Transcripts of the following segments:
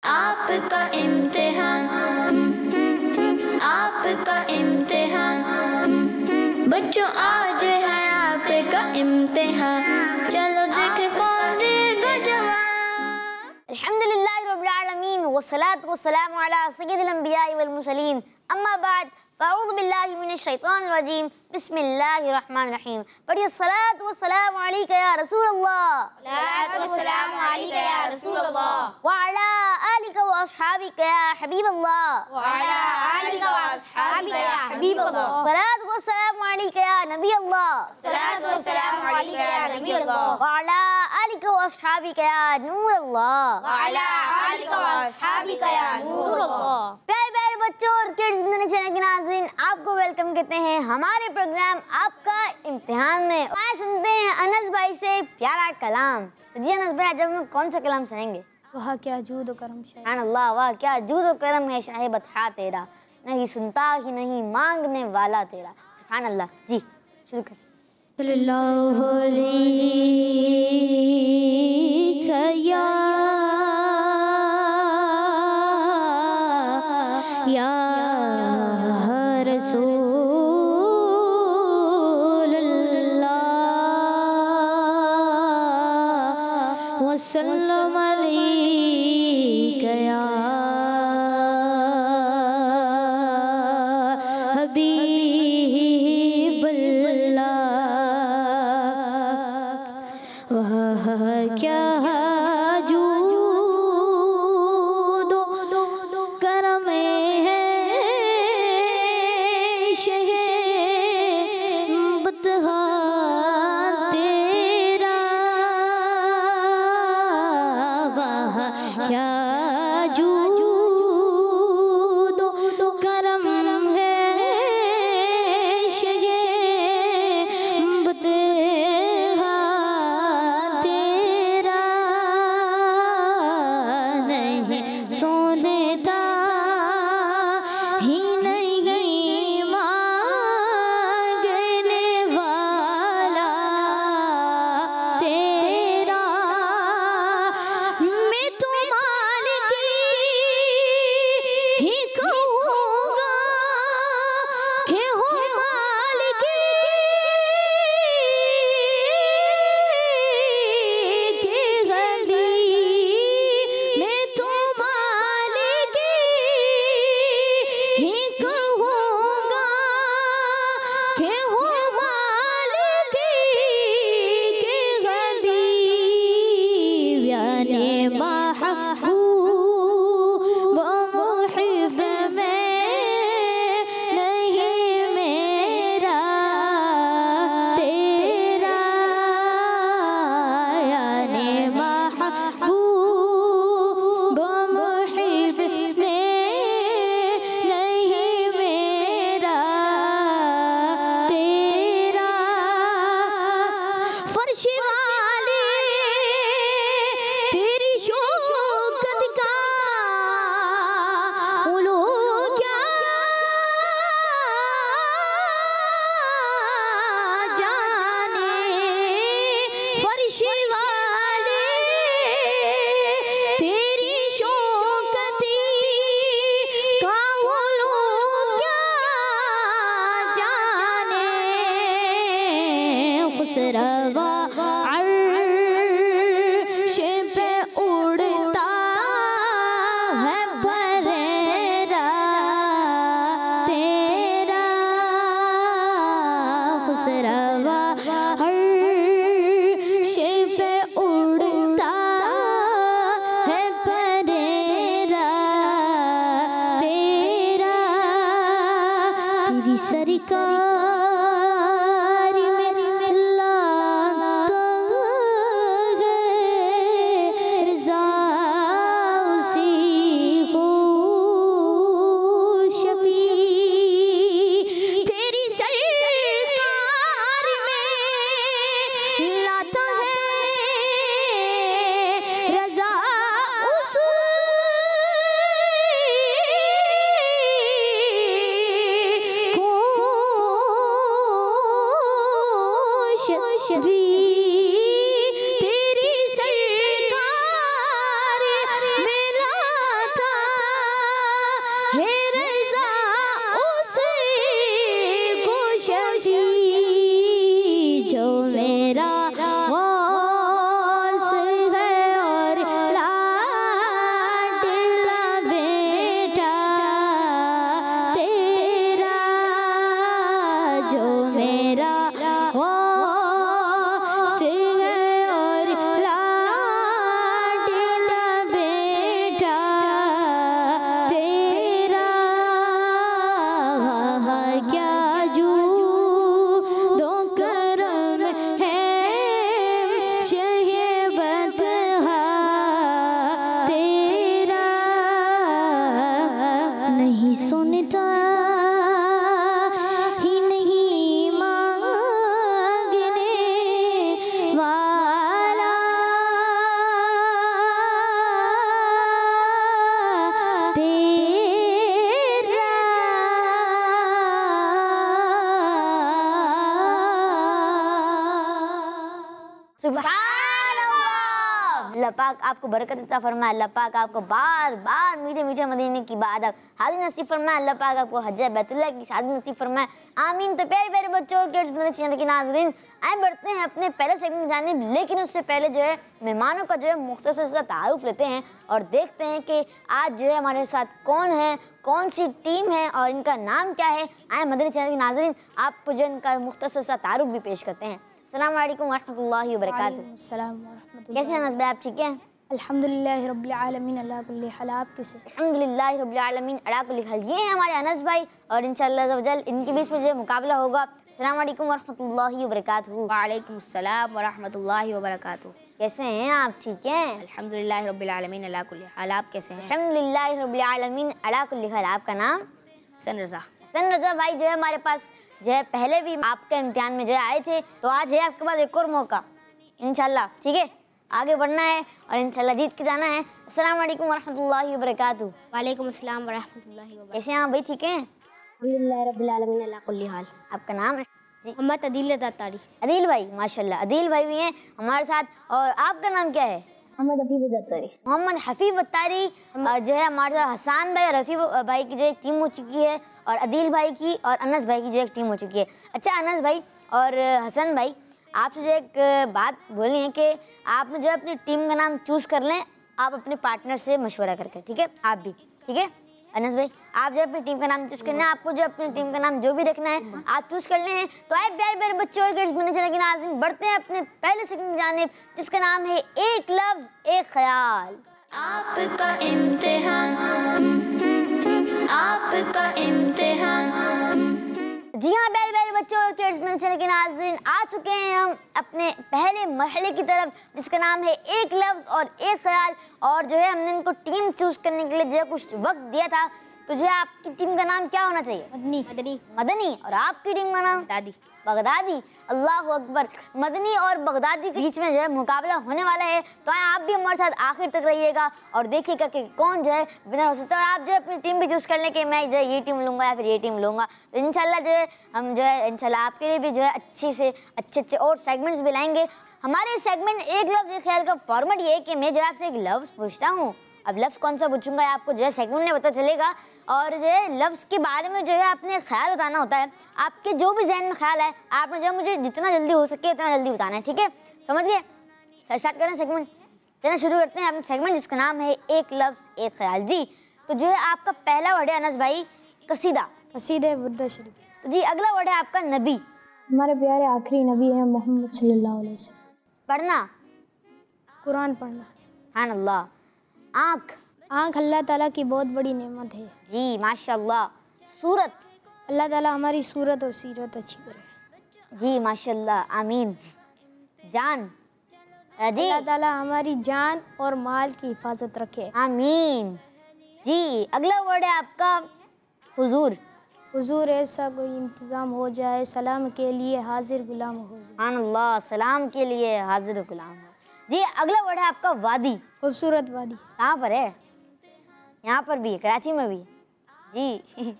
आपका इम्तिहान, आपका इम्तिहान, बच्चों आज है आपका इम्तिहान, चलो देखे कौन देगा जवाब। अल्हम्दुलिल्लाहि रब्बिल आलमीन वस्सलातु वस्सलामु अला सय्यिदिल अंबियाइ वल मुरसलीन, अम्मा बाद फ़अऊज़ु बिल्लाहि मिनश शैतानिर रजीम, बिस्मिल्लाहिर रहमानिर रहीम। पढ़िए सलात व सलाम अलैका या रसूल अल्लाह, सलात व सलाम अलैका या रसूल अल्लाह, व अला आलिका व अस्हाबिका या हबीब अल्लाह, व अला आलिका व अस्हाबिका या हबीब अल्लाह। सलात व सलाम अलैका या नबी अल्लाह, सलात व सलाम अलैका या नबी अल्लाह, व अला आलिका व अस्हाबिका या नूर अल्लाह, व अला आलिका व अस्हाबिका या नूर अल्लाह। प्यारे प्यारे बच्चों और किड्स चैनल के नाज़रीन, आपको वेलकम कहते हैं हमारे प्रोग्राम आपका इम्तिहान में। आइए सुनते हैं अनस भाई से प्यारा कलाम। तो जी अनस भाई, आज हम कौन सा कलाम सुनेंगे? वाह क्या जूद करम शाह। सुभान अल्लाह, वाह क्या जूद व करम है शाह बता तेरा, नहीं सुनता ही नहीं मांगने वाला तेरा। सुभान अल्लाह। जी शुरू करें। सल्लल्लाहु अलैहि या रसूलल्लाह वसल्लम अलैका या हबीबल्लाह। वह क्या जूद करम है शहे बतहा तेरा, वह क्या जूद करम है शहे बतहा तेरा, नहीं सोने था ही नहीं मांगने वाला तेरा, मैं तो मालिक ही कहूँगा कि हो मालिक के गली, मैं तो मालिक ही कहूँगा कि हो मालिक के गली, यानी महबूब मुहिब में नहीं मेरा तेरा, यानी महबूब मुहिब में नहीं मेरा तेरा, फर्श वाले तेरी शौकत का उलू क्या जाने, फर्श वाले तेरी शौकत का उलू क्या जाने, खुसरवा अर्श पे उड़ता है बरेरा तेरा, खुसरवा अर्श पे उड़ता है बरेरा तेरा, तेरी सरकार मेरी मिल्लत है, रज़ा उसी सुभान अल्लाह। अल्लाह पाक आपको बरकत अता फरमाए, अल्लाह पाक आपको बार बार मीठे मीठे मदीने की इबादत हाजिर नसीब फरमाए, अल्लाह पाक आपको हज बैतुल्लाह की शादी नसीब फरमाए, आमीन। तो प्यारे प्यारे बच्चों और किड्स मेरे चैनल के नाज़रीन, आए बढ़ते हैं अपने पहले सेगमेंट की जानिब, लेकिन उससे पहले जो है मेहमानों का जो है मुख्तसर सा तारुफ लेते हैं और देखते हैं कि आज जो है हमारे साथ कौन है, कौन सी टीम है और इनका नाम क्या है। आए मदनी चैनल के नाज़रीन, आपको जो इनका मुख्तसर सा तारुफ भी पेश करते हैं। अस्सलाम वालेकुम वरहमतुल्लाहि वबरकातुहू। कैसे हैं अनस भाई, आप ठीक हैं? अल्हम्दुलिल्लाह रब्बिल आलमीन अला कुल्ली हाल। आप कैसे? अल्हम्दुलिल्लाह रब्बिल आलमीन अला कुल्ली हाल। ये हैं हमारे अनस भाई और इंशाअल्लाह अज़्ज़वजल इनके बीच में जो मुकाबला होगा। अस्सलाम वालेकुम वरहमतुल्लाहि वबरकातुहू। वालेकुम अस्सलाम वरहमतुल्लाहि वबरकातुहू। कैसे हैं आप, ठीक हैं? अल्हम्दुलिल्लाह रब्बिल आलमीन अला कुल्ली हाल। आप कैसे हैं? अल्हम्दुलिल्लाह रब्बिल आलमीन अला कुल्ली हाल। आपका नाम? सन रज़ा। सन रज़ा भाई जो है हमारे पास जो है पहले भी आपके इम्तिहान में जो है आए थे, तो आज है आपके पास एक और मौका इंशाल्लाह। ठीक है, आगे बढ़ना है और इंशाल्लाह जीत के जाना है। अस्सलाम वालेकुम वरहमतुल्लाहि वबरकातुहू। वालेकुम अस्सलाम वरहमतुल्लाहि वबरकातुहू। कैसे हैं आप भाई, ठीक हैं? अल्हम्दुलिल्लाह रब्बिल आलमीन अला कुल्ली हाल। आपका नाम है? जी मोहम्मद अदील रज़ा तारी। अदील भाई, माशाल्लाह अदील भाई भी हैं हमारे साथ। और आपका नाम क्या है? मोहम्मद हफीज़ अत्तारी। मोहम्मद हफीज़ अत्तारी जो है हमारे साथ। हसन भाई और रफ़ीक भाई की जो एक टीम हो चुकी है और अदील भाई की और अनस भाई की जो एक टीम हो चुकी है। अच्छा अनस भाई और हसन भाई, आपसे जो एक बात बोलनी है कि आपने जो है अपनी टीम का नाम चूज़ कर लें, आप अपने पार्टनर से मशवरा करके, ठीक है? आप भी ठीक है? अनस भाई आप जो अपनी टीम का नाम चूज़ करना है, आपको जो अपनी टीम का नाम जो भी रखना है आप चूज़ कर लें। तो आए प्यारे प्यारे बच्चों और किड्स मेरे चैनल के नाज़रीन, बढ़ते हैं अपने पहले सेगमेंट की जानिब, जिसका नाम है एक लफ्ज़ एक ख्याल। आपका इम्तिहान, आपका इम्तिहान। जी हाँ प्यारे प्यारे बच्चों और किड्स मेरे चैनल के नाज़रीन, आ चुके हैं हम अपने पहले मरहले की तरफ, जिसका नाम है एक लफ्ज़ और एक ख्याल। और जो है हमने इनको टीम चूज़ करने के लिए जो है कुछ वक्त दिया था, तो जो है आपकी टीम का नाम क्या होना चाहिए? मदनी। मदनी। मदनी। और आपकी टीम का नाम? दादी। बगदादी। अल्लाह अकबर। मदनी और बगदादी के बीच में जो है मुकाबला होने वाला है, तो आप भी हमारे साथ आखिर तक रहिएगा और देखिएगा कि कौन जो है विनर हो सकता है। और आप जो है अपनी टीम भी चूज़ कर लें कि मैं जो है ये टीम लूँगा या फिर ये टीम लूँगा। तो इंशाल्लाह जो है हम जो है इंशाल्लाह आपके लिए भी जो है अच्छे और सेगमेंट्स भी लाएंगे। हमारे सेगमेंट एक लफ्ज़ एक ख्याल का फॉर्मेट ये है कि मैं जो है आपसे एक लफ्ज़ पूछता हूँ, अब लफ्ज़ कौन सा पूछूंगा आपको जो है सेगमेंट में पता चलेगा। और जो है लफ्ज़ के बारे में जो है आपने ख्याल बताना होता है, आपके जो भी जहन में ख्याल है आपने जो है मुझे जितना जल्दी हो सके उतना जल्दी बताना है, ठीक है? समझ गए? स्टार्ट करें सेगमेंट, चलिए शुरू करते हैं अपना सेगमेंट जिसका नाम है एक लफ्ज़ एक ख्याल। जी तो जो है आपका पहला वर्ड है अनस भाई कसीदा। कसीदे बुर्दा शरीफ। तो जी अगला वर्ड है आपका नबी। हमारे प्यारे आखिरी नबी हैं मोहम्मद सल्लल्लाहु अलैहि वसल्लम। पढ़ना, कुरान पढ़ना। सुभान अल्लाह। आँख। आँख अल्लाह ताला की बहुत बड़ी नेमत है। जी माशाल्लाह। सूरत। अल्लाह ताला हमारी सूरत और सीरत अच्छी करे। जी माशाल्लाह, आमीन। जान। जी अल्लाह ताला हमारी जान और माल की हिफाजत रखे। आमीन। जी अगला वर्ड है आपका हुजूर। हुजूर ऐसा कोई इंतज़ाम हो जाए, सलाम के लिए हाजिर गुलाम हो जाए। सुभान अल्लाह, सलाम के लिए हाजिर गुलाम हो। जी अगला वर्ड है आपका वादी। खूबसूरत वादी। कहाँ पर है? यहाँ पर भी है, कराची में भी। जी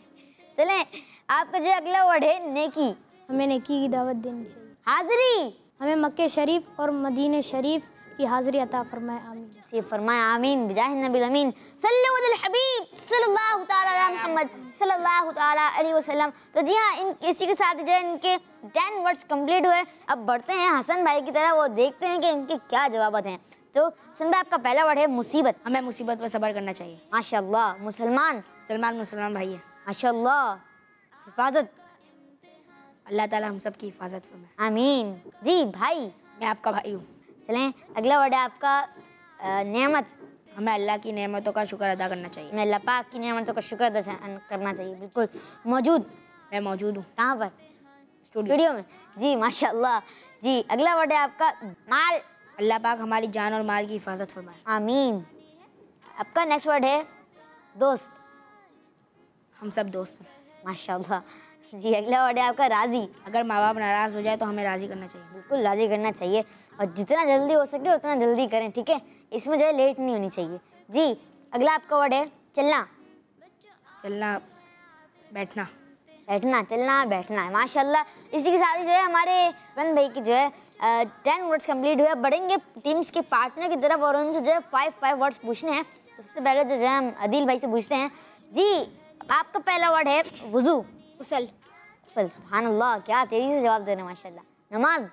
चलें, आपका जो अगला वर्ड है नेकी। हमें नेकी की दावत देनी चाहिए। हाजिरी। हमें मक्के शरीफ और मदीने शरीफ की हाजिरी अता फरमाए, आमीन। से फरमाए आमीन बिजाह नबी अमीन सल्लल्लाहु अलैहि हबीब सल्लल्लाहु ताला अला मुहम्मद सल्लल्लाहु ताला अलैहि वसल्लम। तो जी हाँ, इन इसी के साथ जो है इनके 10 वर्ड्स कंप्लीट हुए। अब बढ़ते हैं हसन भाई की तरह, वो देखते हैं कि इनके क्या जवाब हैं। तो हसन भाई आपका पहला वर्ड है मुसीबत। हमें मुसीबत पर सब्र करना चाहिए। माशाल्लाह। मुसलमान। सलमान मुसलमान भाई है। माशाल्लाह। हिफाजत। अल्लाह ताला हम सब की हिफाजत फरमाए, आमीन। जी भाई, मैं आपका भाई हूँ। चलें अगला वर्ड है आपका नेमत। हमें अल्लाह की नेमतों का शुक्र अदा करना चाहिए। हमें अल्लाह पाक की नेमतों का शुक्र अदा करना चाहिए। बिल्कुल मौजूद। मैं मौजूद हूँ। कहाँ पर? स्टूडियो में। जी माशाल्लाह। जी अगला वर्ड है आपका माल। अल्लाह पाक हमारी जान और माल की हिफाजत फरमाए, आमीन। आपका नेक्स्ट वर्ड है दोस्त। हम सब दोस्त हैं। माशाल्लाह। जी अगला वर्ड है आपका राजी। अगर माँ बाप नाराज़ हो जाए तो हमें राज़ी करना चाहिए। बिल्कुल राजी करना चाहिए और जितना जल्दी हो सके उतना जल्दी करें, ठीक है? इसमें जो है लेट नहीं होनी चाहिए। जी अगला आपका वर्ड है चलना। चलना, बैठना। बैठना, चलना, बैठना है, माशाल्लाह। इसी के साथ ही जो है हमारे सन भाई की जो है 10 वर्ड्स कंप्लीट हुए। बढ़ेंगे टीम्स के पार्टनर की तरफ और उनसे जो है 5 वर्ड्स पूछने हैं। तो सबसे पहले जो है हम अदील भाई से पूछते हैं। जी, आपका पहला वर्ड है वुजू। उसल। उसल, सुभान अल्लाह, क्या तेजी से जवाब दे रहे हैं माशाल्लाह। नमाज।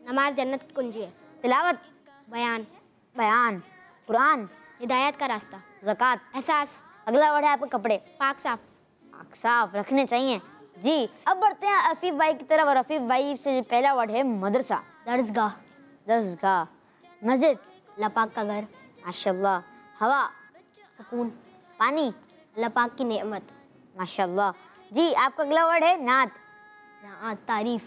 नमाज जन्नत की कुंजी है। तिलावत। बयान। बयान। कुरान। हिदायत का रास्ता। ज़कात। एहसास। अगला वर्ड है आपके कपड़े। पाक साफ। पाक साफ रखने चाहिए। जी, अब बढ़ते हैं अफीफ भाई की तरफ और अफीफ भाई से पहला वर्ड है मदरसा। दर्जगाह। दरसगाह। मस्जिद। लपाक का घर। माशाल्लाह। हवा। सुकून। पानी। लपाक की नेमत। माशाल्लाह। जी, आपका अगला वर्ड है नात। तारीफ।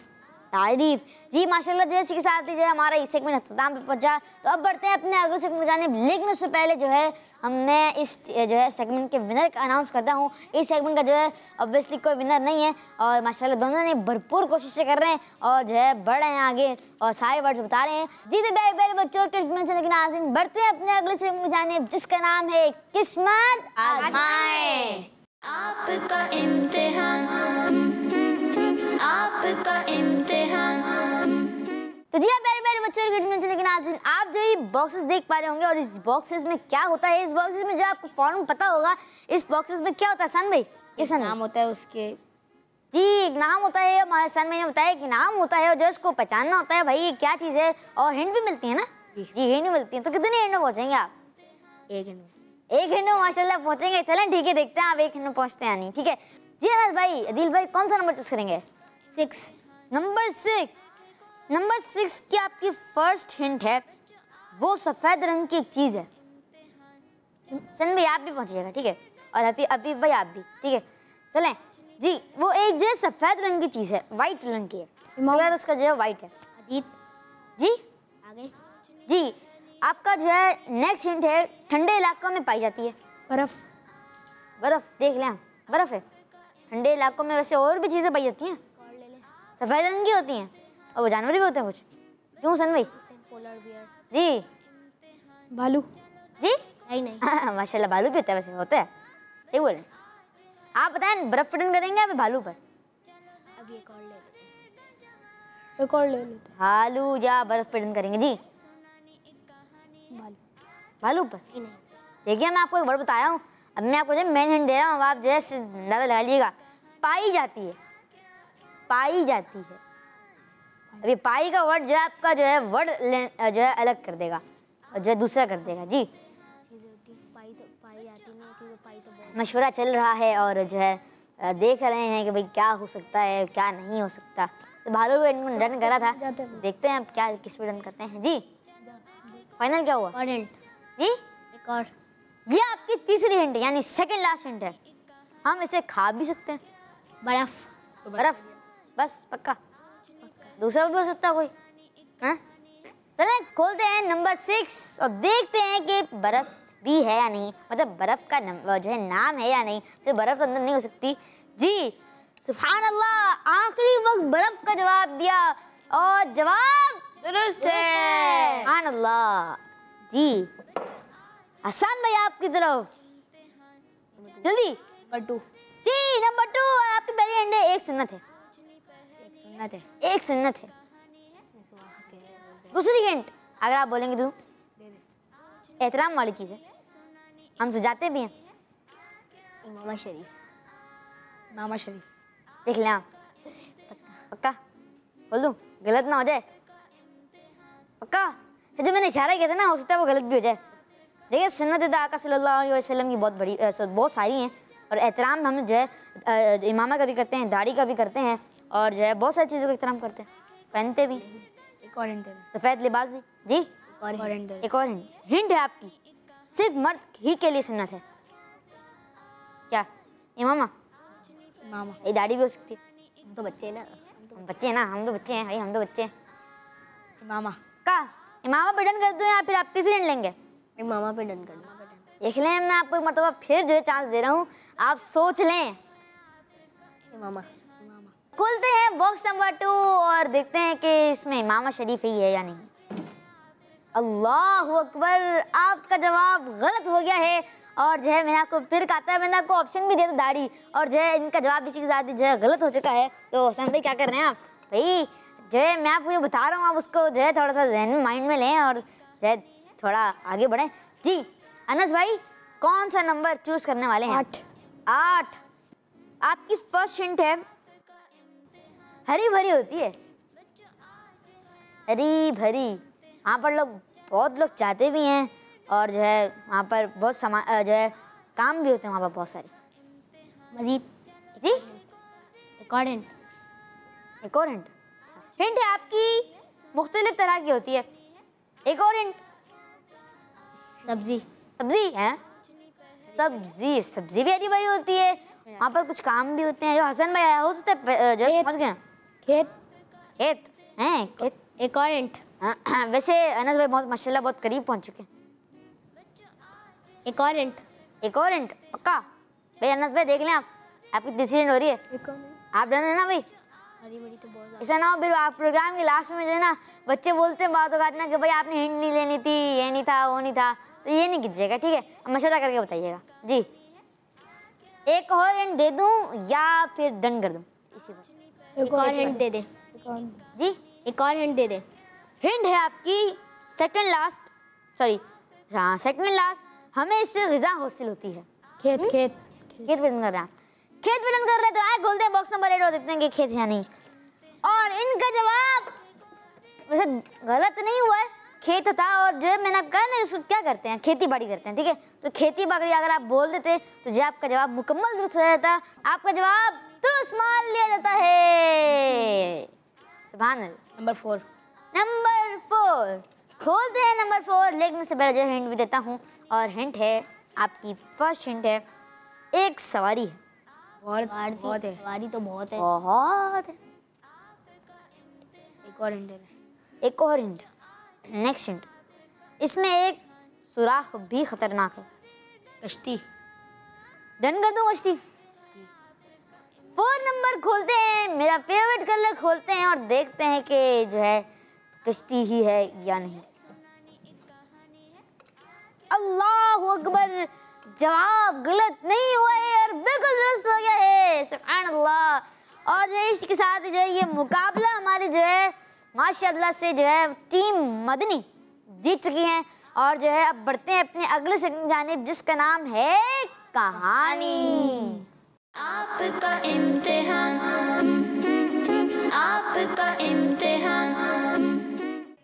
तारीफ। जी माशाल्लाह, जैसे के साथ ही जो है हमारा इस सेगमेंट अख्ताम पे पहुंचा। तो अब बढ़ते हैं अपने अगले सेगमेंट में जाने, लेकिन उससे पहले जो है हमने इस जो है सेगमेंट के विनर का अनाउंस करता हूँ। इस सेगमेंट का जो है ऑब्वियसली कोई विनर नहीं है और माशाल्लाह दोनों ने भरपूर कोशिशें कर रहे हैं और जो है बढ़ रहे हैं आगे और सारे वर्ड्स बता रहे हैं। जी तो प्यारे प्यारे बच्चों और किस्मत, लेकिन आसिन बढ़ते हैं अपने अगले सेगमेंट में जाने, जिसका नाम है किस्मत आजमाए। आपका इम्तिहान, आपका इम्तिहान। तो जी प्यारे प्यारे बच्चों और लेकिन आसिन, आप जो ये बॉक्सेस देख पा रहे होंगे और इस बॉक्सेस में क्या होता है, इस बॉक्सेस में जो आपको फौरन पता होगा इस बॉक्सेस में क्या होता है सन भाई? किस नाम होता है उसके। जी, एक नाम होता है, हमारे सन में ने बताया कि नाम होता है और जो इसको पहचानना होता है भाई ये क्या चीज़ है, और हिंट भी मिलती है ना। जी हिंट मिलती है। तो कितने हिंट में पहुँचेंगे आप? एक हिंट। एक हिंट में माशाल्लाह पहुँचेंगे। चलें ठीक है, देखते हैं आप एक हिंट में पहुँचते हैं नहीं। ठीक है जी अनस भाई, अदील भाई कौन सा नंबर चूज करेंगे? 6। नंबर 6। नंबर 6 की आपकी फर्स्ट हिंट है वो सफ़ेद रंग की एक चीज़ है। सन भाई आप भी पहुँचिएगा, ठीक है, और अफीफ भाई आप भी, ठीक है। चलें जी, वो एक जो है सफ़ेद रंग की चीज़ है, वाइट रंग की है, मगर उसका जो है वाइट है। अजीत। जी आगे। जी, आपका जो है नेक्स्ट हिंट है ठंडे इलाकों में पाई जाती है। बर्फ। बर्फ़, देख लें, बर्फ़ है। ठंडे इलाकों में वैसे और भी चीज़ें पाई जाती हैं, सफ़ेद रंग की होती हैं और वो जानवर भी होते हैं कुछ। क्यों सन भाई? Polar bear. जी भालू। जी नहीं। माशाल्लाह भालू भी होता है, वैसे होता है, सही बोल रहे हैं आप। बताएं बर्फ पे डन करेंगे या भालू पर? अब एक और ले लेते हैं। एक और ले लेते हैं। भालू या बर्फ पे डन करेंगे? जी भालू। भालू पर। नहीं। देखिए मैं आपको एक वर्ड बताया हूँ, अब मैं आपको जो मेन हिंट दे रहा हूँ, आप जो है ज़्यादा लगा लीजिएगा। पाई जाती है, पाई जाती है। अभी पाई का वर्ड जो है आपका जो है वर्ड जो है अलग कर देगा और जो है दूसरा कर देगा। जी चीज़ें होती हैं, पाई आती नहीं क्योंकि पाई तो बहुत। मशवरा चल रहा है और जो है देख रहे हैं कि भाई क्या हो सकता है क्या नहीं हो सकता। तो भालू पे डन करा था, देखते हैं अब क्या किस पे डन करते हैं। जी फाइनल क्या हुआ? और हिंट। जी एक और। ये आपकी तीसरी हिंट यानी सेकंड लास्ट हिंट है। हम इसे खा भी सकते हैं। बर्फ। बर्फ, बस पक्का, दूसरा भी हो सकता है कोई। हाँ चलें खोलते हैं नंबर 6 और देखते हैं कि बर्फ भी है या नहीं, मतलब बर्फ का जो है नाम है या नहीं। तो बर्फ तो अंदर नहीं हो सकती। जी सुभान अल्लाह, आखिरी वक्त बर्फ का जवाब दिया और जवाब दुरुस्त है। सुभान अल्लाह। जी हसन भाई आपकी तरफ, जल्दी। नंबर 2। जी नंबर 2 आपकी पहली हिंट है एक सुन्नत है। एक सुन्नत है। एक सुन्नत है। दूसरी हिंट अगर आप बोलेंगे तो एहतराम वाली चीज़ है, हम सजाते भी हैं। इमामा शरीफ। इमामा शरीफ। देख लें आप, पक्का बोल दूँ, गलत ना हो जाए, पक्का। जो मैंने इशारा किया था ना, हो सकता है वो गलत भी हो जाए। देखिए सुन्नत आका सल्लल्लाहु अलैहि वसल्लम की बहुत बड़ी बहुत सारी हैं और एहतराम हम जो है इमामा का भी करते हैं, दाढ़ी का भी करते हैं और जो है बहुत सारी चीज़ों का एहतराम करते हैं, पहनते भी। एक और हिंट। सफ़ेद लिबास भी। जी एक और हिंट। एक और हिंट है आपकी, सिर्फ मर्द ही के लिए सुन्नत है। क्या? इमामा। इमामा। ये दाढ़ी भी हो सकती है। हम तो बच्चे हैं ना। हम बच्चे हैं ना, हम तो बच्चे हैं भाई, हम तो बच्चे हैं। इमामा। का इमामा पे डन कर दूँ या फिर आप तीसरी हिंट लेंगे? इमामा पे डन करना। देख लें, मैं आपको मतलब फिर जो है चांस दे रहा हूँ, आप सोच लें। इमामा। खोलते हैं बॉक्स नंबर 2 और देखते हैं कि इसमें इमामा शरीफ ही है या नहीं। अल्लाह अकबर, आपका जवाब गलत हो गया है और जो है मैंने आपको फिर कहा था, मैंने आपको ऑप्शन भी दिया था दाढ़ी, और जो है इनका जवाब इसी के साथ जो है गलत हो चुका है। तो हसन भाई क्या कर रहे हैं आप? भाई जो है मैं आपको ये बता रहा हूँ, आप उसको जो है थोड़ा सा जहन में माइंड में लें और जो है थोड़ा आगे बढ़ें। जी अनस भाई कौन सा नंबर चूज करने वाले हैं? 8। आपकी फर्स्ट हिंट है हरी भरी होती है, हरी भरी। वहाँ पर बहुत लोग चाहते भी हैं और जो है वहाँ पर बहुत जो है काम भी होते हैं वहाँ पर बहुत सारे। मजीद जी एक और हिंट हिंट है आपकी मुख्तलिफ तरह की होती है। एक और हिंट, सब्जी है, सब्जी भी हरी भरी होती है, वहाँ पर कुछ काम भी होते हैं। जो हसन भाई हो सकता है जो समझ गए, खेत हैं। एक और हिंट, वैसे अनस भाई बहुत माशाल्लाह बहुत करीब पहुँच चुके हैं। एक और हिंट पक्का भाई? अनस भाई देख लें आप, आपकी तीसरी हिंट हो रही है, आप डन है ना भाई? हरी भरी तो बहुत ऐसा ना हो फिर आप प्रोग्राम के लास्ट में जो है ना बच्चे बोलते हैं बात होगा ना कि भाई आपने हिंट नहीं लेनी थी, ये नहीं था, वो नहीं था, तो ये नहीं कीजिएगा, ठीक है? मशवरा करके बताइएगा जी। एक और हिंट दे दूं या फिर डन कर दूं? इसी पर एक और हिंट दे दे जी, एक और हिंट दे दे। हिंट है आपकी सेकंड लास्ट, हमें इससे ग़िज़ा हासिल होती है। खेत पे डन कर रहे हैं, खेत पे डन कर रहे हैं, तो आए खोलते हैं बॉक्स नंबर 8 और देखते हैं कि खेत है या नहीं। और इनका जवाब वैसे गलत नहीं हुआ है, खेत था। और जो है मैंने कहा ना इसको क्या करते हैं, खेती बाड़ी करते हैं, ठीक है? तो खेती बाड़ी अगर आप बोल देते तो जो आपका जवाब मुकम्मल दुरुस्त हो जाता, आपका जवाब दुरुस्त मान लिया जाता है। सुभान अल्लाह। नंबर 4 खोलते हैं नंबर 4, लेकिन उससे पहले जो हिंट भी देता हूँ, और हिंट है आपकी फर्स्ट हिंट है एक सवारी है। बहुत है, सवारी तो बहुत है। एक और हिंट नेक्स्ट हिंट, इसमें एक सुराख भी खतरनाक है। कश्ती। डन कर दो कश्ती? 4 नंबर खोलते हैं, मेरा फेवरेट कलर खोलते हैं और देखते हैं कि जो है कश्ती ही है या नहीं। अल्लाहु अकबर, जवाब गलत नहीं हुआ है और बिल्कुल दुरुस्त हो गया है। सुभान अल्लाह। और जो है इसके साथ जो है ये मुकाबला हमारी जो है माशाअल्लाह से जो है टीम मदनी जीत चुकी हैं। और जो है अब बढ़ते हैं अपने अगले सेगमेंट जानिब, जिसका नाम है कहानी। आपका इम्तिहान, आपका इम्तिहान।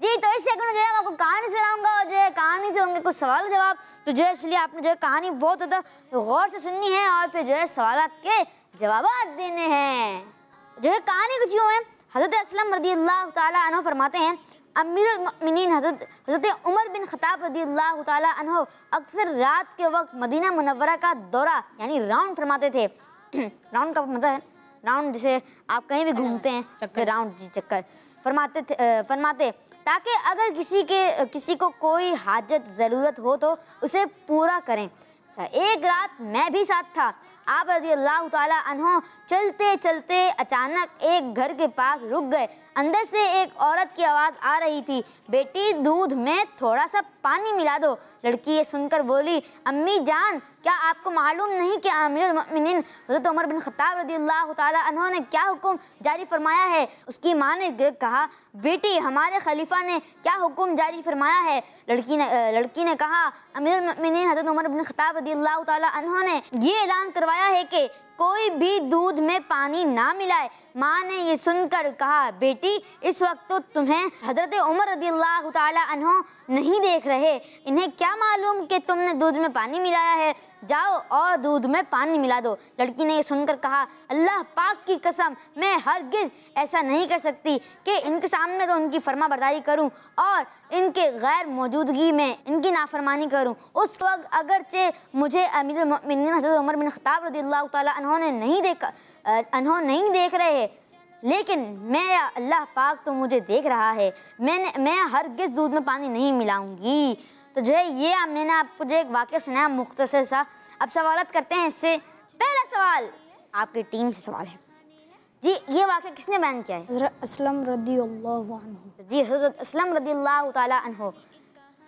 जी तो इस सेकंड जो है मैं आपको कहानी सुनाऊंगा और जो है कहानी से होंगे कुछ सवाल जवाब। तो जो है इसलिए आपने जो है कहानी बहुत ज़्यादा गौर से सुननी है और फिर जो है सवालात के जवाब देने हैं। जो है कहानी कुछ यूँ है, हज़रत असलम रज़ियल्लाहु ताला अन्हु फरमाते हैं, अमीरुल मोमिनीन हज़रत उमर बिन ख़त्ताब रज़ियल्लाहु ताला अन्हु अक्सर रात के वक्त मदीना मुनव्वरा का दौरा यानी राउंड फरमाते थे। राउंड का मतलब है राउंड, जैसे आप कहीं भी घूमते हैं चक्कर, राउंड जी चक्कर फरमाते ताकि अगर किसी को कोई हाजत ज़रूरत हो तो उसे पूरा करें। एक रात मैं भी साथ था। आप रज़ियल्लाहु ताला अन्हु चलते चलते अचानक एक घर के पास रुक गए। अंदर से एक औरत की आवाज़ आ रही थी, बेटी दूध में थोड़ा सा पानी मिला दो। लड़की ये सुनकर बोली, अम्मी जान क्या आपको मालूम नहीं कि अमीरुल मोमिनीन हज़रत उमर बिन ख़त्ताब रज़ियल्लाहु ताला अन्हु ने क्या हुक्म जारी फरमाया है? उसकी माँ ने कहा, बेटी हमारे खलीफा ने क्या हुक्म जारी फरमाया है? लड़की ने कहा, अमीरुल मोमिनीन हज़रत उमर बिन ख़त्ताब रज़ियल्लाहु ताला अन्हु ने ये ऐलान करवाया है कि कोई भी दूध में पानी ना मिलाए। माँ ने ये सुनकर कहा, बेटी इस वक्त तो तुम्हें हज़रत उमर रज़ियल्लाहु ताला अन्हु नहीं देख रहे, इन्हें क्या मालूम कि तुमने दूध में पानी मिलाया है? जाओ और दूध में पानी मिला दो। लड़की ने ये सुनकर कहा, अल्लाह पाक की कसम मैं हरगिज़ ऐसा नहीं कर सकती कि इनके सामने तो उनकी फरमाबरदारी करूं और इनके गैर मौजूदगी में इनकी नाफरमानी करूं। उस वक्त अगरचे मुझे अमीरुल मोमिनीन हज़रत उमर बिन ख़त्ताब रज़ियल्लाहु ताला अन्हु नहीं देख रहे, लेकिन मैं अल्लाह पाक तो मुझे देख रहा है। मैं हरगिज़ दूध में पानी नहीं मिलाऊंगी। तो जो है ये मैंने आपको जो एक वाक़या सुनाया मुख्तसर सा। अब सवालत करते हैं इससे। पहला सवाल आपकी टीम से सवाल है जी, ये वाक़या किसने बयान किया है? हज़रत असलम रज़ियल्लाहु अन्हु। जी हज़रत असलम रज़ियल्लाहु ताला अन्हु।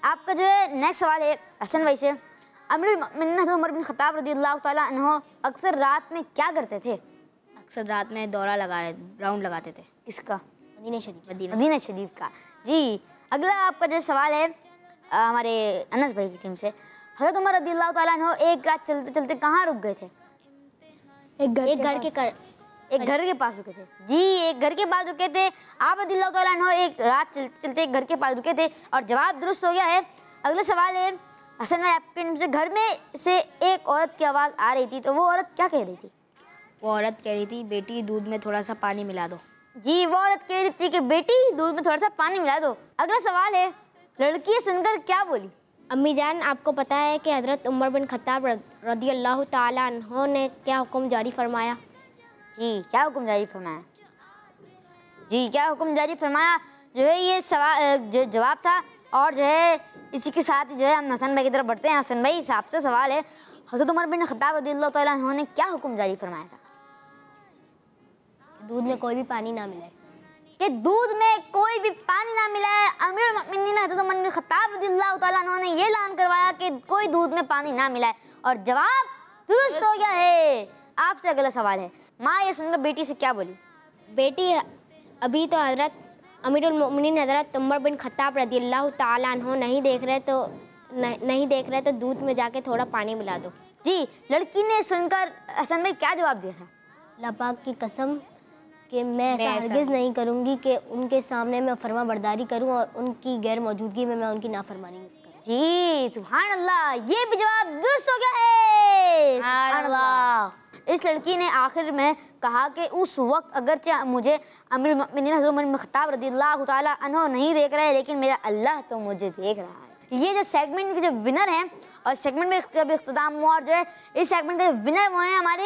आपका जो है नेक्स्ट सवाल है हसन भाई से। अमीरुल मोमिनीन हज़रत उमर बिन खत्ताब रज़ियल्लाहु ताला अन्हो अक्सर रात में क्या करते थे? अक्सर रात में दौरा राउंड लगाते थे। किसका? मदीना मदीना शरीफ का। जी, अगला आपका जो सवाल है हमारे अनस भाई की टीम से, हज़रत उमर रज़ियल्लाहु ताला अन्हो एक रात चलते चलते कहाँ रुक गए थे? एक घर के पास रुके थे। जी, एक घर के पास रुके थे। आप रज़ियल्लाहु ताला अन्हो एक रात चलते चलते एक घर के पास रुके थे और जवाब दुरुस्त हो गया है। अगला सवाल है हसन भाई आपके टीम से, घर में से एक औरत की आवाज़ आ रही थी, तो वो औरत क्या कह रही थी? वो औरत कह रही थी, बेटी दूध में थोड़ा सा पानी मिला दो। जी, वो औरत कह रही थी कि बेटी दूध में थोड़ा सा पानी मिला दो। अगला सवाल है लड़की सुनकर क्या बोली? अम्मी जान, आपको पता है कि हज़रत उमर बिन खत्ताब रज़ियल्लाहु ताला अन्हो ने क्या हुक्म जारी फरमाया? जी, क्या हुक्म जारी फरमाया? जी, क्या हुक्म जारी फरमाया? जो है ये सवाल जो जवाब था। और जो है इसी के साथ ही जो है हम हसन भाई की तरफ बढ़ते हैं। हसन भाई, आपसे सवाल है हज़रत उमर बिन खत्ताब रज़ियल्लाहु ताला अन्हो ने क्या हुक्म जारी फरमाया था? दूध में कोई भी पानी ना मिले। कि दूध में कोई भी पानी ना मिला है। अमीरुल मोमिनीन हज़रत उमर बिन खत्ताब रज़ियल्लाहु ताला अन्हो ने ये ऐलान करवाया कि कोई दूध में पानी ना मिला है और जवाब दुरुस्त हो गया है। आपसे अगला सवाल है, माँ ये सुनकर बेटी से क्या बोली? बेटी, अभी तो हज़रत अमीरुल मोमिनीन हज़रत उमर बिन खत्ताब रज़ियल्लाहु ताला अन्हो नहीं देख रहे तो दूध में जाके थोड़ा पानी मिला दो। जी, लड़की ने सुनकर हसन भाई क्या जवाब दिया था? अल्लाह पाक की कसम कि मैं ऐसा हरगिज़ नहीं करूँगी कि उनके सामने मैं फर्मा बरदारी करूँ और उनकी गैर मौजूदगी में मैं उनकी नाफरमानी करूँ। जी, सुभान अल्लाह, ये भी जवाब दुरुस्त हो गया है। सुभान अल्लाह। इस लड़की ने आखिर में कहा कि उस वक्त अगरचे मुझे अमीरुल मोमिनीन हज़रत उमर बिन खत्ताब रज़ियल्लाहु ताला अन्हो नहीं देख रहा है, लेकिन मेरा अल्लाह तो मुझे देख रहा है। ये जो सेगमेंट के जो विनर हैं और सेगमेंट में जब इख्तिताम हुआ और जो है इस सेगमेंट के विनर वो हैं हमारे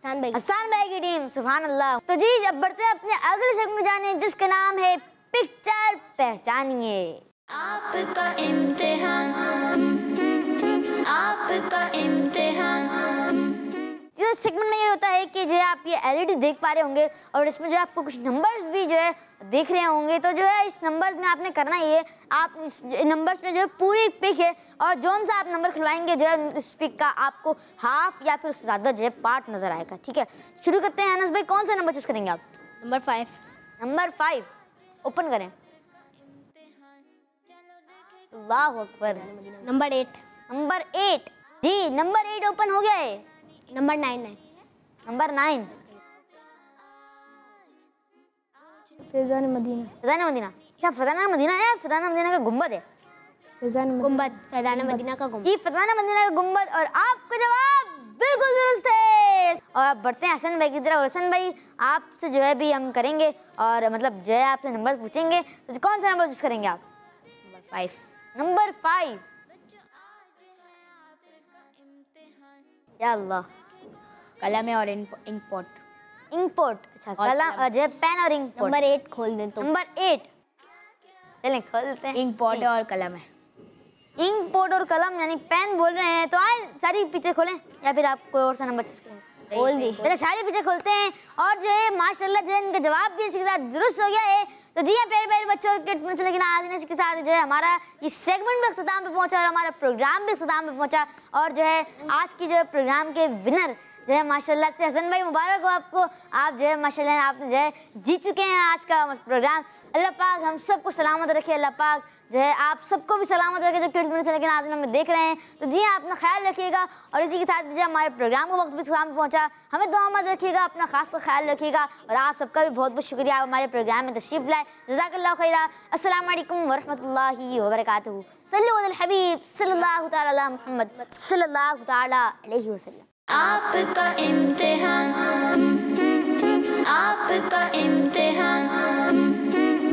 हसन भाई की टीम। सुभान अल्लाह। तो जी, अब बढ़ते हैं अपने अगले सेगमेंट में जाने, जिसका नाम है पिक्चर पहचानिए। आपका इम्तिहान, आपका इम्तिहान। इस सेगमेंट में ये होता है कि जो है आप ये एलईडी देख पा रहे होंगे और इसमें जो है आपको कुछ नंबर्स भी जो है देख रहे होंगे। तो जो है इस नंबर्स में आपने करना ये, आप इस नंबर्स में जो है पूरी पिक है और जौन सा आप नंबर खुलवाएंगे जो है इस पिक का आपको हाफ या फिर उससे ज़्यादा जो है पार्ट नज़र आएगा। ठीक है, शुरू करते हैं। अनस भाई, कौन सा नंबर चूज़ करेंगे आप? नंबर 5। नंबर 5 ओपन करें। अल्लाहु अकबर। नंबर 8। नंबर 8। जी, नंबर 8 ओपन हो गया है। नंबर 9। नंबर 9 फैज़ान मदीना। फैज़ान मदीना। अच्छा, फैज़ान मदीना है, फैज़ान मदीना का गुंबद है। फैज़ान मदीना का गुंबद। जी, फैज़ान मदीना का गुंबद। और आपका जवाब बिल्कुल दुरुस्त है। और अब बढ़ते हैं हसन भाई की तरफ। हसन भाई, आपसे जो है भी हम करेंगे और मतलब जो है आपसे नंबर पूछेंगे, तो कौन सा नंबर चूज करेंगे आप? नंबर 5। नंबर 5। या अल्लाह। कलम है और इंक पॉट। Ink pot. अच्छा, कलम जो है पेन और इंक पॉट। नंबर 8 खोल दें तो। नंबर 8 चलें खोलते हैं। इंक पॉट है और कलम है। इंक पॉट और कलम यानी पेन बोल रहे हैं, तो आए सारी पीछे खोलें या फिर आप कोई और सा नंबर चूज करें? खोल दी। चले सारे पीछे खोलते हैं और जो है माशाल्लाह जो है इनका जवाब भी इसके साथ दुरुस्त हो गया है। तो जी हाँ प्यारे प्यारे बच्चों और किड्स में, लेकिन आज इसके साथ जो है हमारा ये सेगमेंट भी इख्तिताम पे पहुंचा और हमारा प्रोग्राम भी इख्तिताम पे पहुंचा। और जो है आज की जो है प्रोग्राम के विनर जो है माशाल्लाह से हसन भाई, मुबारक हो आपको। आप जो है माशाल्लाह आपने जो है जीत चुके हैं आज का प्रोग्राम। अल्लाह पाक हम सबको सलामत रखे। अल्लाह पाक जो है आप सबको भी सलामत रखे जो किड्स में से लेकिन आज हमें देख रहे हैं। तो जी हाँ, अपना ख्याल रखिएगा और इसी के साथ जो हमारे प्रोग्राम का वक्त भी इख्तिताम पे पहुंचा। हमें दुआ मत रखिएगा, अपना खास का ख्याल रखिएगा और आप सबका भी बहुत बहुत शुक्रिया, आप हमारे प्रोग्राम में तशरीफ़ लाए। जज़ाकल्लाहु खैरा। अस्सलामु अलैकुम वरहमतुल्लाहि वबरकातुहू। सल्लल्लाहु अलल हबीब सल्लल्लाहु तआला अला मुहम्मद सल्लल्लाहु तआला अलैहि वसल्लम। आपका इम्तिहान, आपका इम्तिहान।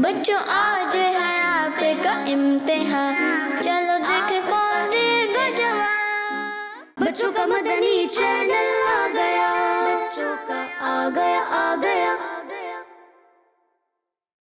बच्चों आज है आपका इम्तिहान, चलो देखे कौन देगा जवाब। बच्चों का मदनी चैनल।